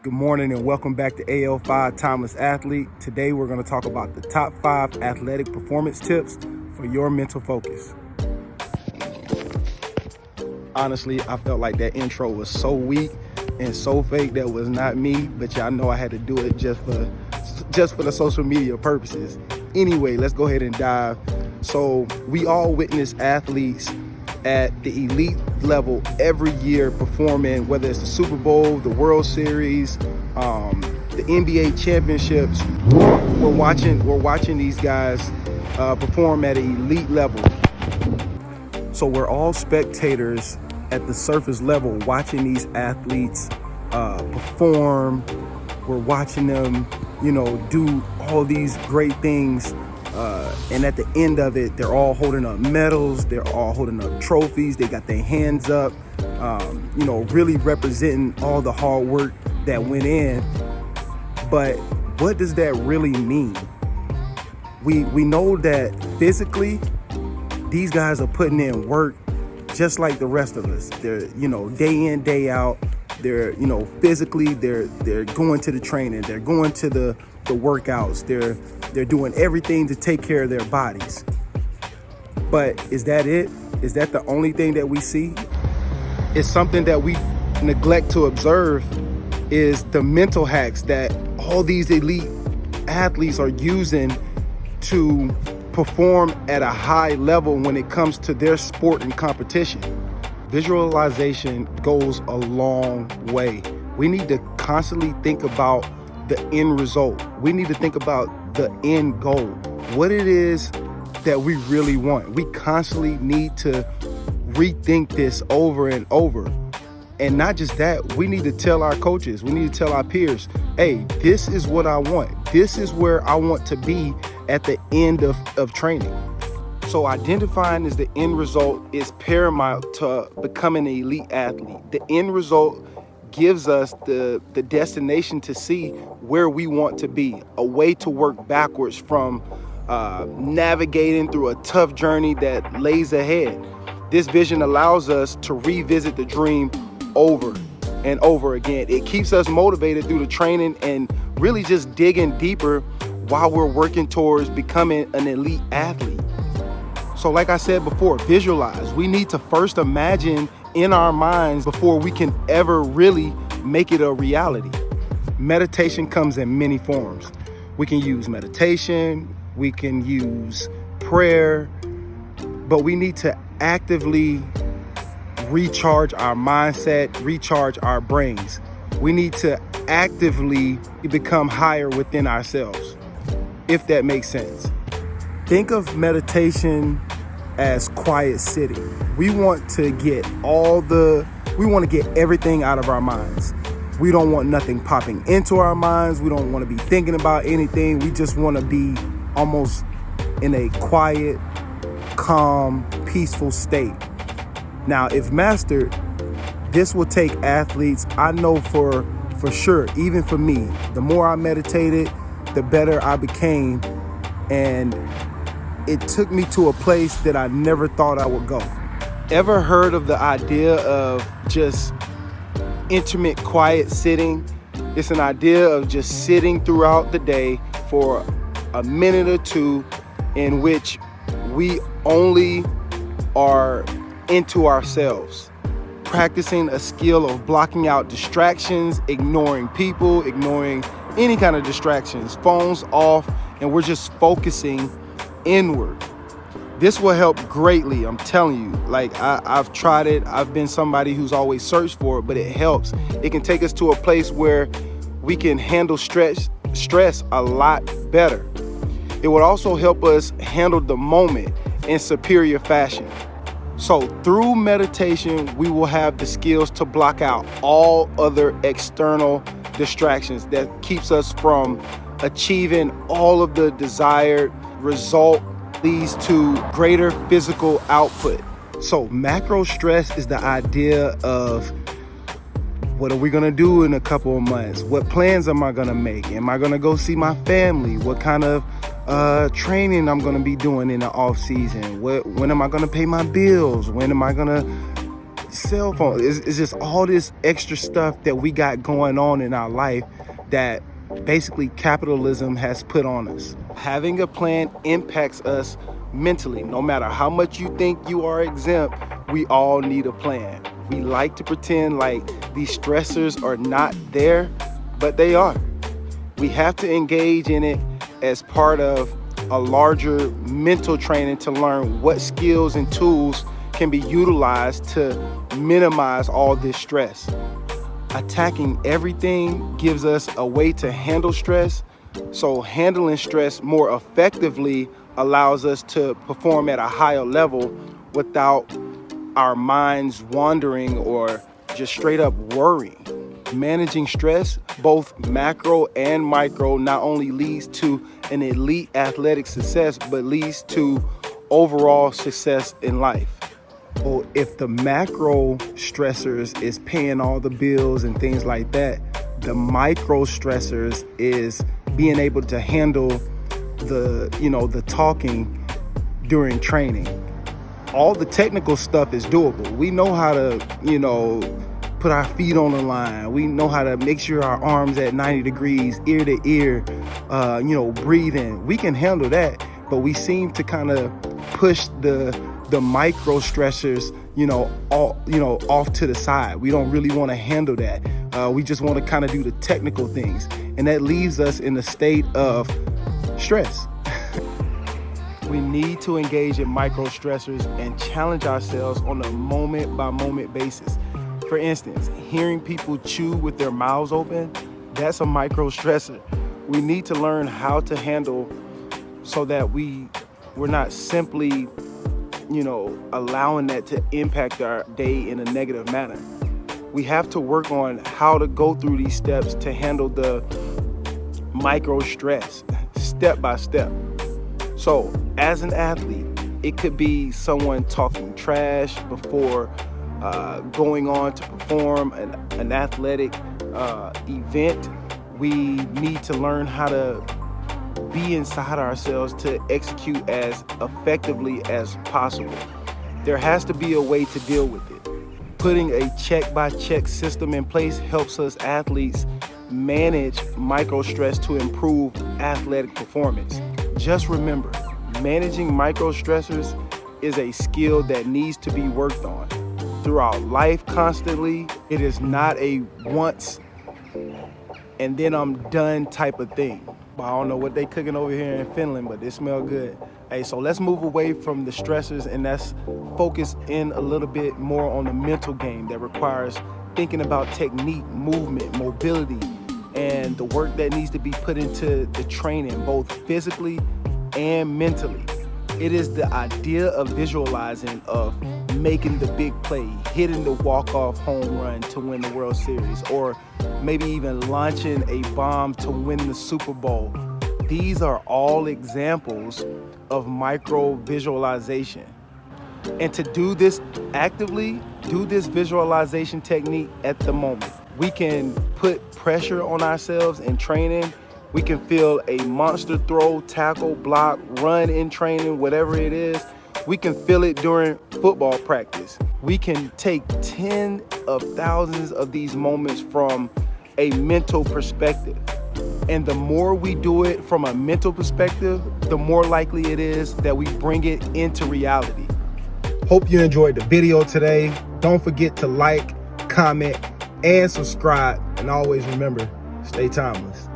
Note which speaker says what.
Speaker 1: Good morning and welcome back to Al5 Timeless Athlete. Today we're going to talk about the top 5 athletic performance tips for your mental focus. Honestly, I felt like that intro was so weak and so fake that was not me, but y'all know I had to do it just for the social media purposes. Anyway, let's go ahead and dive. So we all witness athletes at the elite level every year performing, whether it's the Super Bowl, the World Series, the NBA championships. We're watching these guys perform at an elite level. So we're all spectators at the surface level watching these athletes perform. We're watching them, do all these great things. And at the end of it, they're all holding up medals. They're all holding up trophies. They got their hands up, really representing all the hard work that went in. But what does that really mean? We know that physically, these guys are putting in work just like the rest of us. They're, day in, day out. They're, physically, they're going to the training. They're going to the workouts. They're doing everything to take care of their bodies. But is that it? Is that the only thing that we see? It's something that we neglect to observe is the mental hacks that all these elite athletes are using to perform at a high level when it comes to their sport and competition. Visualization goes a long way. We need to constantly think about the end result. We need to think about the end goal, what it is that we really want. We constantly need to rethink this over and over. And not just that, we need to tell our coaches, we need to tell our peers, hey, this is what I want. This is where I want to be at the end of training. So identifying as the end result is paramount to becoming an elite athlete. The end result gives us the destination to see where we want to be, a way to work backwards from navigating through a tough journey that lays ahead. This vision allows us to revisit the dream over and over again. It keeps us motivated through the training and really just digging deeper while we're working towards becoming an elite athlete. So like I said before, visualize. We need to first imagine in our minds before we can ever really make it a reality. Meditation comes in many forms. We can use meditation, we can use prayer, but we need to actively recharge our mindset, recharge our brains. We need to actively become higher within ourselves, if that makes sense. Think of meditation as quiet sitting. We want to get everything out of our minds. We don't want nothing popping into our minds. We don't want to be thinking about anything. We just want to be almost in a quiet, calm, peaceful state. Now, if mastered, this will take athletes, I know for sure, even for me, the more I meditated, the better I became. And it took me to a place that I never thought I would go. Ever heard of the idea of just intimate quiet sitting? It's an idea of just sitting throughout the day for a minute or two in which we only are into ourselves. Practicing a skill of blocking out distractions, ignoring people, ignoring any kind of distractions, phones off, and we're just focusing inward. This will help greatly, I'm telling you. Like I've tried it. I've been somebody who's always searched for it, but it helps. It can take us to a place where we can handle stress a lot better. It would also help us handle the moment in superior fashion. So through meditation, we will have the skills to block out all other external distractions that keeps us from achieving all of the desired result, leads to greater physical output. So macro stress is the idea of what are we going to do in a couple of months? What plans am I going to make? Am I going to go see my family? What kind of training I'm going to be doing in the off season? When am I going to pay my bills? When am I going to cell phone. It's just all this extra stuff that we got going on in our life that basically capitalism has put on us. Having a plan impacts us mentally. No matter how much you think you are exempt, we all need a plan. We like to pretend like these stressors are not there, but they are. We have to engage in it as part of a larger mental training to learn what skills and tools can be utilized to minimize all this stress. Attacking everything gives us a way to handle stress, so handling stress more effectively allows us to perform at a higher level without our minds wandering or just straight up worrying. Managing stress, both macro and micro, not only leads to an elite athletic success, but leads to overall success in life. Well, if the macro stressors is paying all the bills and things like that, the micro stressors is being able to handle the talking during training. All the technical stuff is doable. We know how to, put our feet on the line. We know how to make sure our arms at 90 degrees, ear to ear, breathing. We can handle that, but we seem to kind of push the micro stressors, off to the side. We don't really want to handle that. We just want to kind of do the technical things, and that leaves us in a state of stress. We need to engage in micro stressors and challenge ourselves on a moment by moment basis. For instance, hearing people chew with their mouths open, that's a micro stressor. We need to learn how to handle so that we're not simply, allowing that to impact our day in a negative manner. We have to work on how to go through these steps to handle the micro stress step by step. So as an athlete, it could be someone talking trash before going on to perform an athletic event. We need to learn how to be inside ourselves to execute as effectively as possible. There has to be a way to deal with it. Putting a check-by-check system in place helps us athletes manage micro stress to improve athletic performance. Just remember, managing micro stressors is a skill that needs to be worked on throughout life constantly. It is not a once and then I'm done type of thing. But I don't know what they cooking over here in Finland, but they smell good. Hey, so let's move away from the stressors and let's focus in a little bit more on the mental game that requires thinking about technique, movement, mobility, and the work that needs to be put into the training, both physically and mentally. It is the idea of visualizing, of making the big play, hitting the walk-off home run to win the World Series, or maybe even launching a bomb to win the Super Bowl. These are all examples of micro visualization. And to do this actively, do this visualization technique at the moment. We can put pressure on ourselves in training. We can feel a monster throw, tackle, block, run in training, whatever it is. We can feel it during football practice. We can take tens of thousands of these moments from a mental perspective. And the more we do it from a mental perspective, the more likely it is that we bring it into reality. Hope you enjoyed the video today. Don't forget to like, comment, and subscribe. And always remember, stay timeless.